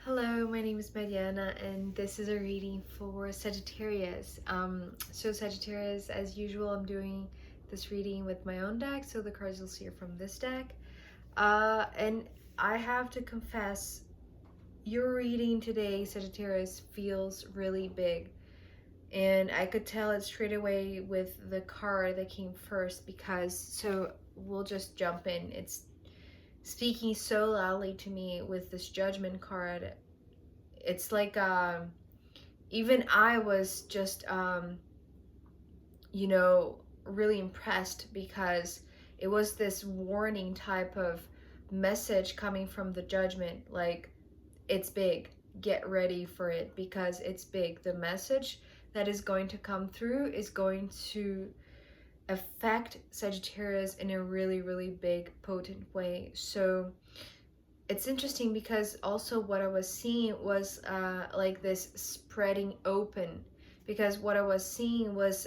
Hello, my name is Mariana and this is a reading for Sagittarius. So Sagittarius, as usual, I'm doing this reading with my own deck, so the cards you'll see are from this deck. And I have to confess, your reading today, Sagittarius, feels really big. And I could tell it straight away with the card that came first so we'll just jump in. It's speaking so loudly to me with this Judgment card. It's like even I was just really impressed because it was this warning type of message coming from the Judgment, like, it's big, get ready for it because it's big. The message that is going to come through is going to affect Sagittarius in a really big, potent way. So it's interesting because also what I was seeing was like this spreading open, because what I was seeing was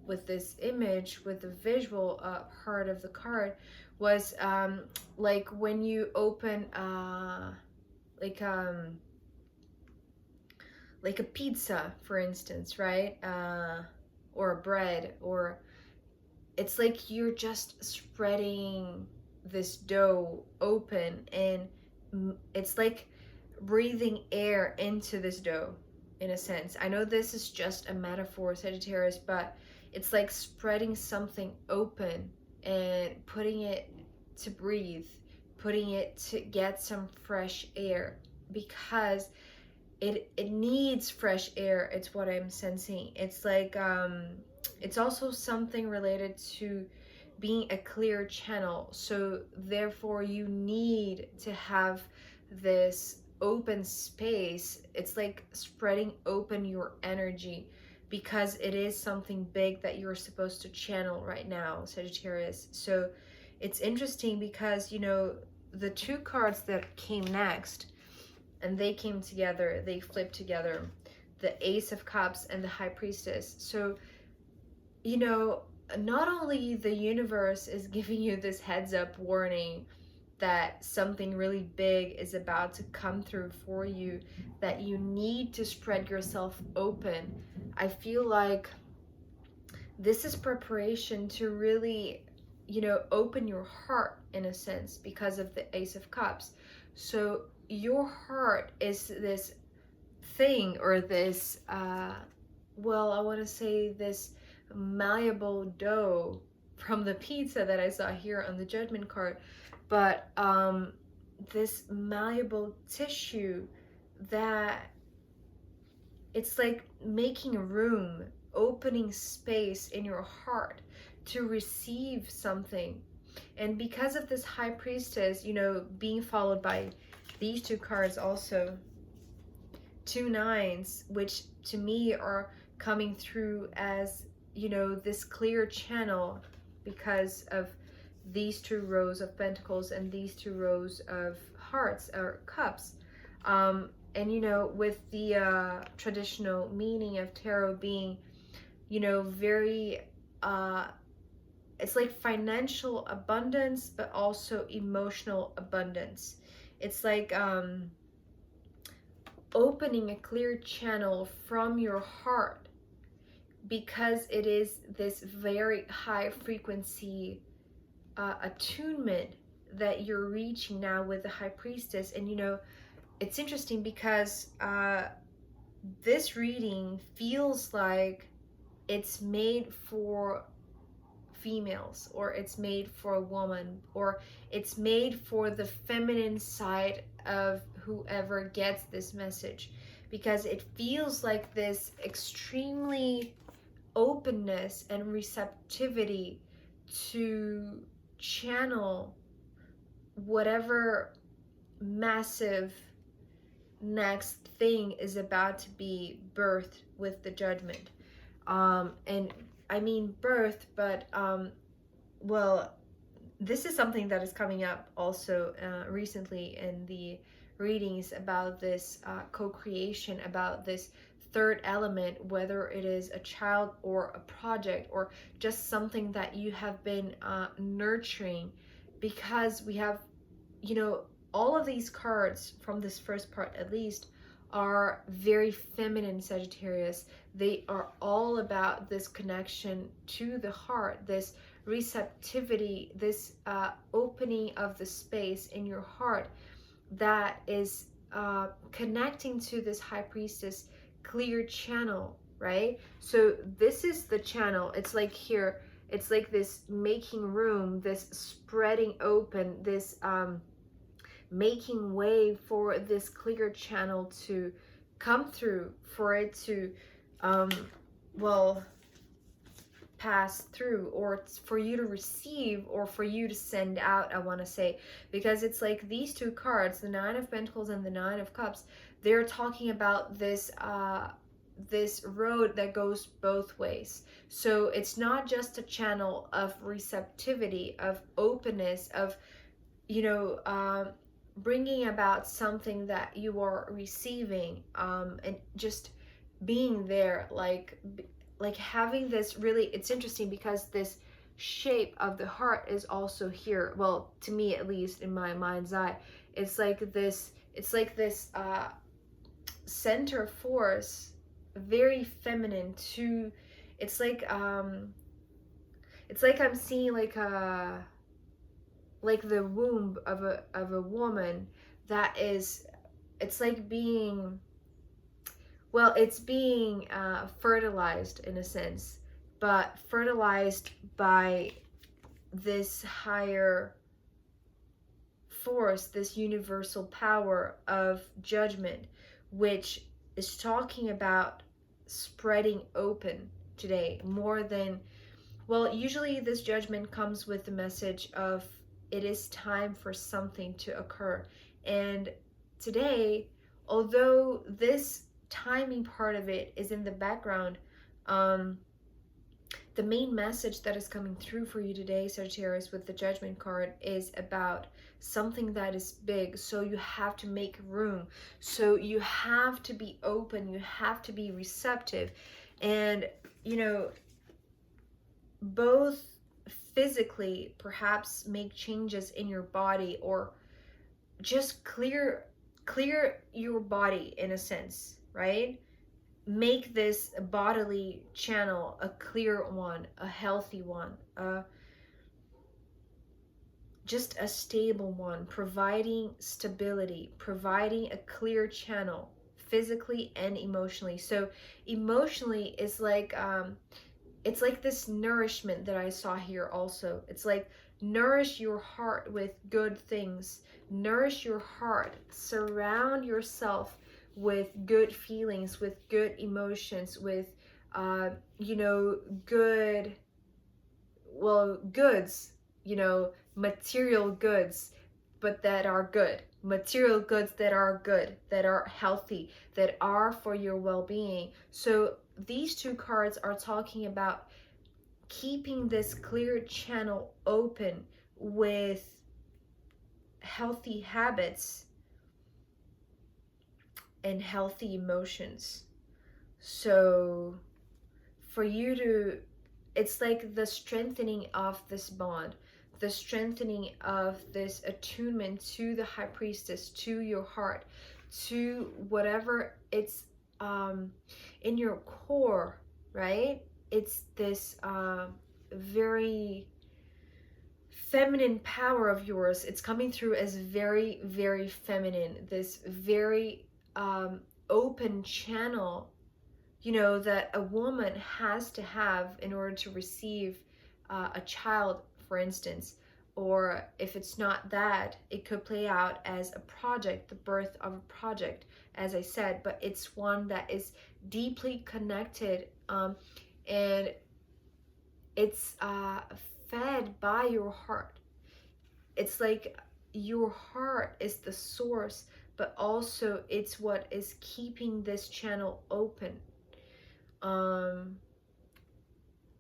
with this image, with the visual part of the card, was like when you open like um like a pizza, for instance, right? Or a bread, or it's like you're just spreading this dough open, and it's like breathing air into this dough, in a sense. I know this is just a metaphor, Sagittarius, but it's like spreading something open and putting it to breathe, putting it to get some fresh air, because it needs fresh air. It's what I'm sensing. It's like it's also something related to being a clear channel, so therefore you need to have this open space. It's like spreading open your energy, because it is something big that you're supposed to channel right now, Sagittarius. So it's interesting because the two cards that came next, and they came together, they flipped together, the Ace of Cups and the High Priestess. So not only the universe is giving you this heads up warning that something really big is about to come through for you, that you need to spread yourself open. I feel like this is preparation to really, open your heart, in a sense, because of the Ace of Cups. So your heart is this thing, or this well, I want to say this malleable dough from the pizza that I saw here on the Judgment card, but this malleable tissue that it's like making room, opening space in your heart to receive something. And because of this High Priestess, being followed by these two cards also, two nines, which to me are coming through as this clear channel because of these two rows of pentacles and these two rows of hearts or cups. And with the traditional meaning of tarot being very it's like financial abundance, but also emotional abundance. It's like opening a clear channel from your heart, because it is this very high frequency attunement that you're reaching now with the High Priestess. And it's interesting because this reading feels like it's made for females, or it's made for a woman, or it's made for the feminine side of whoever gets this message, because it feels like this extremely openness and receptivity to channel whatever massive next thing is about to be birthed with the Judgment. And I mean birth, but well, this is something that is coming up also recently in the readings about this co-creation, about this third element, whether it is a child or a project or just something that you have been nurturing, because we have all of these cards from this first part at least are very feminine, Sagittarius. They are all about this connection to the heart, this receptivity, this opening of the space in your heart that is connecting to this high priestess clear channel, right? So this is the channel. It's like here, it's like this making room, this spreading open, this making way for this clear channel to come through, for it to well, pass through, or for you to receive, or for you to send out, I want to say, because it's like these two cards, the Nine of Pentacles and the Nine of Cups, they're talking about this this road that goes both ways. So it's not just a channel of receptivity, of openness, of, you know, bringing about something that you are receiving, and just being there, like having this really, it's interesting because this shape of the heart is also here. Well, to me, at least in my mind's eye, it's like this, center force, very feminine to, it's like I'm seeing like the womb of a woman that is, it's like being, well, it's being fertilized in a sense, but fertilized by this higher force, this universal power of judgment, which is talking about spreading open today more than, well, usually this judgment comes with the message of it is time for something to occur. And today, although this timing part of it is in the background, the main message that is coming through for you today, Sagittarius, with the Judgment card is about something that is big. So you have to make room. So you have to be open. You have to be receptive. And, you know, both physically, perhaps make changes in your body, or just clear your body in a sense, right? Make this bodily channel a clear one, a healthy one, just a stable one, providing stability, providing a clear channel physically and emotionally. So emotionally is like, it's like this nourishment that I saw here also. It's like nourish your heart with good things, nourish your heart, surround yourself with good feelings, with good emotions, with you know, good, well, goods, you know, material goods, but that are good, material goods that are good, that are healthy, that are for your well-being. So these two cards are talking about keeping this clear channel open with healthy habits and healthy emotions. So for you to, it's like the strengthening of this bond, the strengthening of this attunement to the high priestess, to your heart, to whatever it's in your core, right? It's this very feminine power of yours. It's coming through as very, very feminine, this very open channel, you know, that a woman has to have in order to receive a child, for instance. Or if it's not that, it could play out as a project, the birth of a project, as I said, but it's one that is deeply connected, and it's fed by your heart. It's like your heart is the source, but also it's what is keeping this channel open.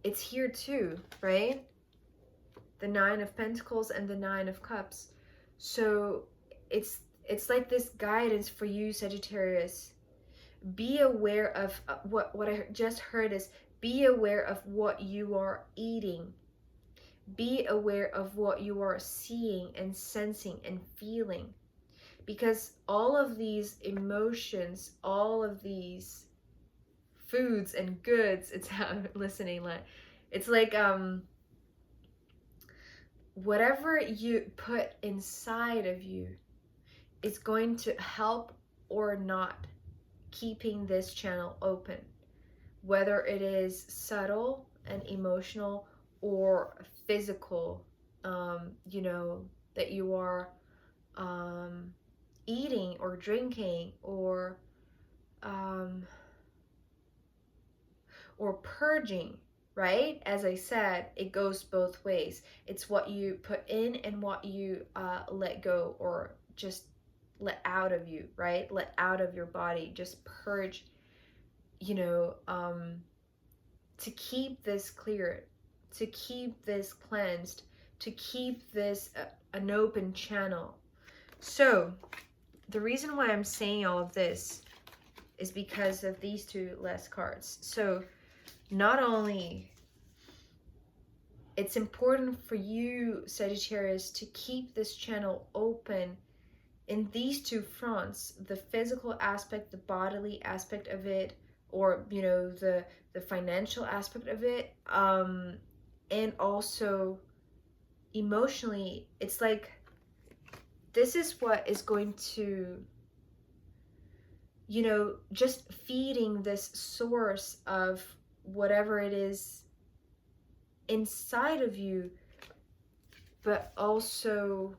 It's here too, right? The Nine of Pentacles and the Nine of Cups. So it's like this guidance for you, Sagittarius. Be aware of what I just heard is, be aware of what you are eating. Be aware of what you are seeing and sensing and feeling. because all of these emotions, all of these foods and goods, it's listening, it's like whatever you put inside of you is going to help or not keeping this channel open, whether it is subtle and emotional or physical, you know, that you are eating or drinking or purging, right? As I said, it goes both ways. It's what you put in and what you let go or just let out of you, right? Let out of your body, just purge, you know, to keep this clear, to keep this cleansed, to keep this an open channel. So the reason why I'm saying all of this is because of these two last cards. So not only it's important for you, Sagittarius, to keep this channel open in these two fronts, the physical aspect, the bodily aspect of it, or, you know, the financial aspect of it, and also emotionally. It's like this is what is going to, you know, just feeding this source of whatever it is inside of you, but also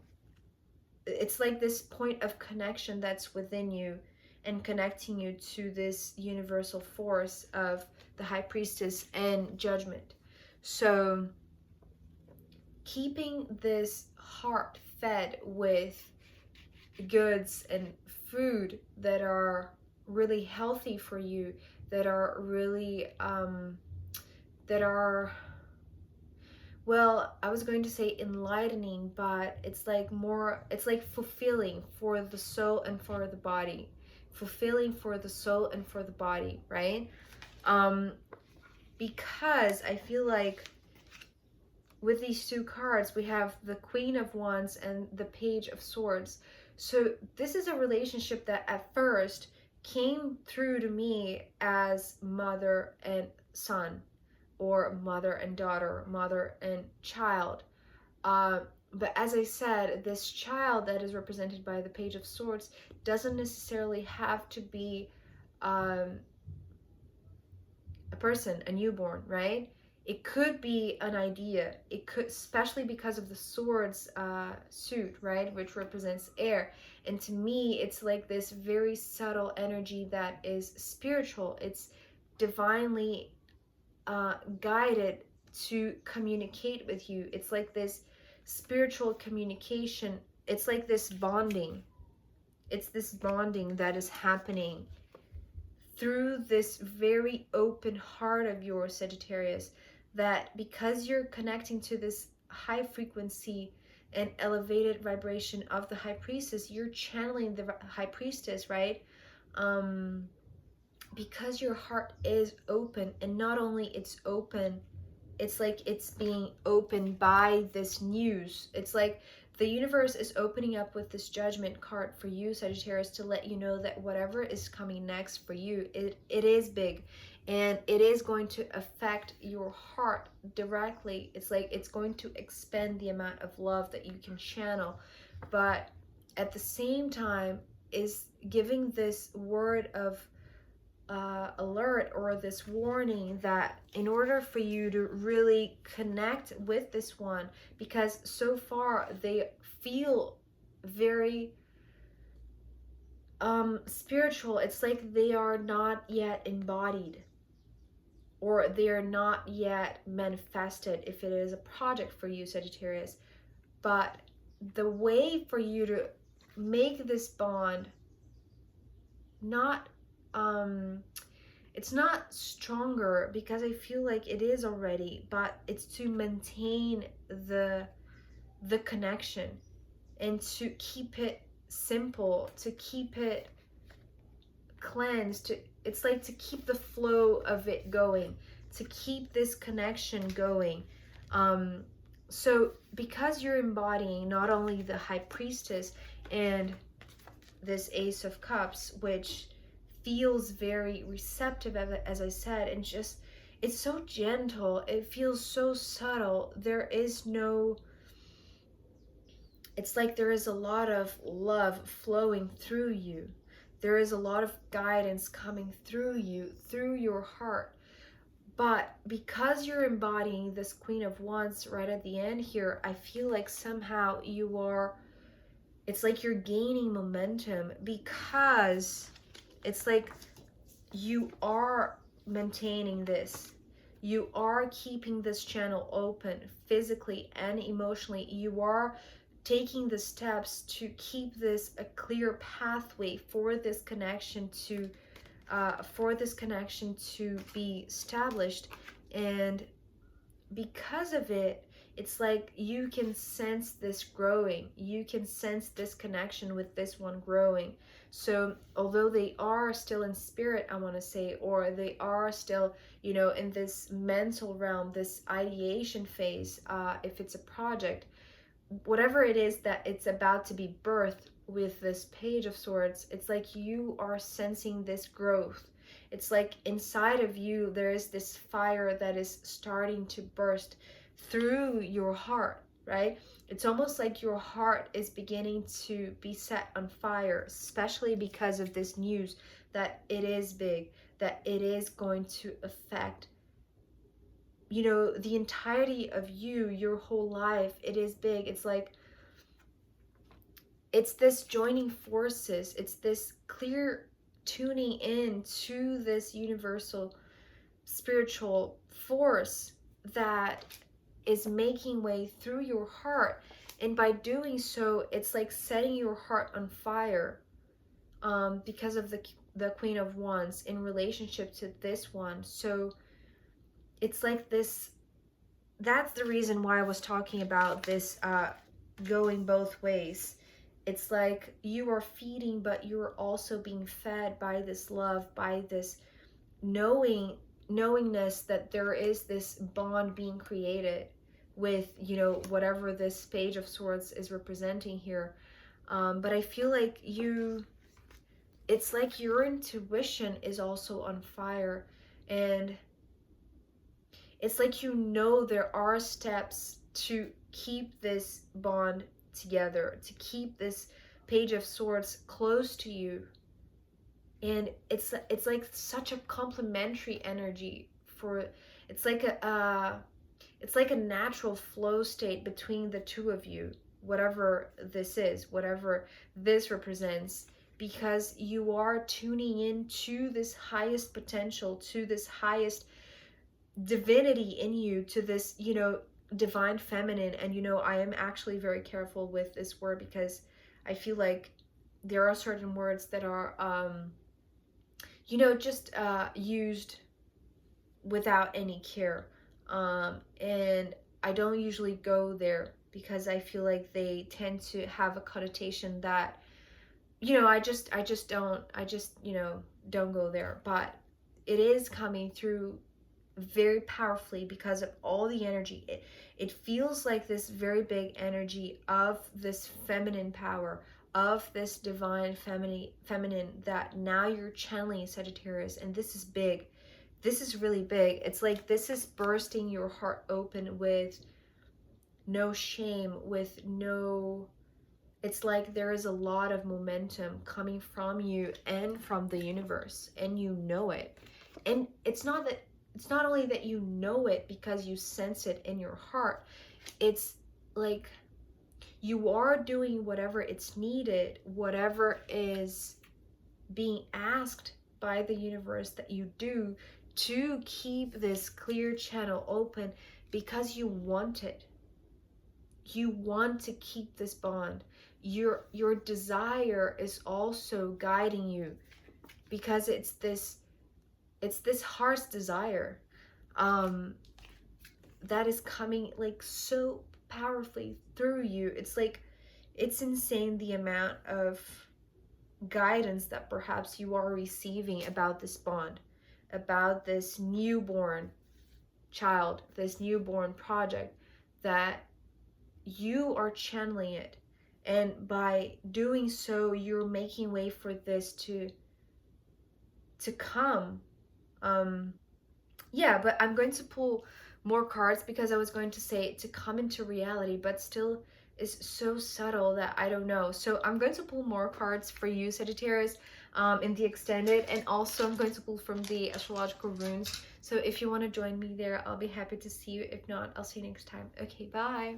it's like this point of connection that's within you and connecting you to this universal force of the High Priestess and Judgment. So keeping this heart fed with goods and food that are really healthy for you, that are really that are, well, I was going to say enlightening, but it's like more, it's like fulfilling for the soul and for the body. Fulfilling for the soul and for the body, right? Because I feel like with these two cards, we have the Queen of Wands and the Page of Swords. So this is a relationship that at first came through to me as mother and son, or mother and daughter, mother and child. But as I said, this child that is represented by the Page of Swords doesn't necessarily have to be a person, a newborn, right? It could be an idea. It could, especially because of the swords suit, right, which represents air. And to me, it's like this very subtle energy that is spiritual. It's divinely guided to communicate with you. It's like this spiritual communication. It's like this bonding. It's this bonding that is happening through this very open heart of yours, Sagittarius, that because you're connecting to this high frequency and elevated vibration of the High Priestess, you're channeling the High Priestess, right? Because your heart is open, and not only it's open, it's like it's being opened by this news. It's like the universe is opening up with this Judgment card for you, Sagittarius, to let you know that whatever is coming next for you, it is big, and it is going to affect your heart directly. It's like it's going to expand the amount of love that you can channel, but at the same time is giving this word of alert or this warning that in order for you to really connect with this one, because so far they feel very spiritual, it's like they are not yet embodied or they are not yet manifested if it is a project for you, Sagittarius. But the way for you to make this bond not it's not stronger, because I feel like it is already, but it's to maintain the connection and to keep it simple, to keep it cleansed, it's like to keep the flow of it going, to keep this connection going. So because you're embodying not only the High Priestess and this Ace of Cups, which feels very receptive, as I said, and just, it's so gentle, it feels so subtle. There is no, it's like there is a lot of love flowing through you. There is a lot of guidance coming through you, through your heart. But because you're embodying this Queen of Wands right at the end here, I feel like somehow you are, it's like you're gaining momentum, because it's like you are maintaining this. You are keeping this channel open physically and emotionally. You are taking the steps to keep this a clear pathway for this connection to be established. And because of it, it's like you can sense this growing. You can sense this connection with this one growing. So although they are still in spirit, I want to say, or they are still, you know, in this mental realm, this ideation phase, if it's a project, whatever it is that it's about to be birthed with this Page of Swords, it's like you are sensing this growth. It's like inside of you there is this fire that is starting to burst through your heart, right? It's almost like your heart is beginning to be set on fire, especially because of this news that it is big, that it is going to affect, you know, the entirety of you, your whole life. It is big. It's like, it's this joining forces. It's this clear tuning in to this universal spiritual force that is making way through your heart. And by doing so, it's like setting your heart on fire, because of the Queen of Wands in relationship to this one. So it's like this, that's the reason why I was talking about this going both ways. It's like you are feeding, but you're also being fed by this love, by this knowingness that there is this bond being created with, you know, whatever this Page of Swords is representing here. But I feel like it's like your intuition is also on fire, and it's like, you know, there are steps to keep this bond together, to keep this Page of Swords close to you. And it's like such a complementary energy for, it's like a natural flow state between the two of you, whatever this is, whatever this represents, because you are tuning in to this highest potential, to this highest divinity in you, to this, you know, divine feminine. And, you know, I am actually very careful with this word, because I feel like there are certain words that are, you know, just used without any care. And I don't usually go there, because I feel like they tend to have a connotation that, you know, I just don't, you know, don't go there. But it is coming through very powerfully because of all the energy. It feels like this very big energy of this feminine power, of this divine feminine that now you're channeling, Sagittarius. And this is big. This is really big. It's like this is bursting your heart open with no shame, with no, it's like there is a lot of momentum coming from you and from the universe, and you know it. And it's not only that you know it because you sense it in your heart. It's like you are doing whatever it's needed, whatever is being asked by the universe that you do, to keep this clear channel open, because you want it. You want to keep this bond. Your desire is also guiding you, because it's this heart's desire that is coming like so powerfully through you. It's like, it's insane the amount of guidance that perhaps you are receiving about this bond, about this newborn child, this newborn project, that you are channeling it. and by doing so, you're making way for this to come. Yeah, but I'm going to pull more cards because I was going to say to come into reality, but still is so subtle that I don't know. So I'm going to pull more cards for you, Sagittarius, in the extended, and also I'm going to pull from the astrological runes. So if you want to join me there, I'll be happy to see you. If not, I'll see you next time. Okay, bye.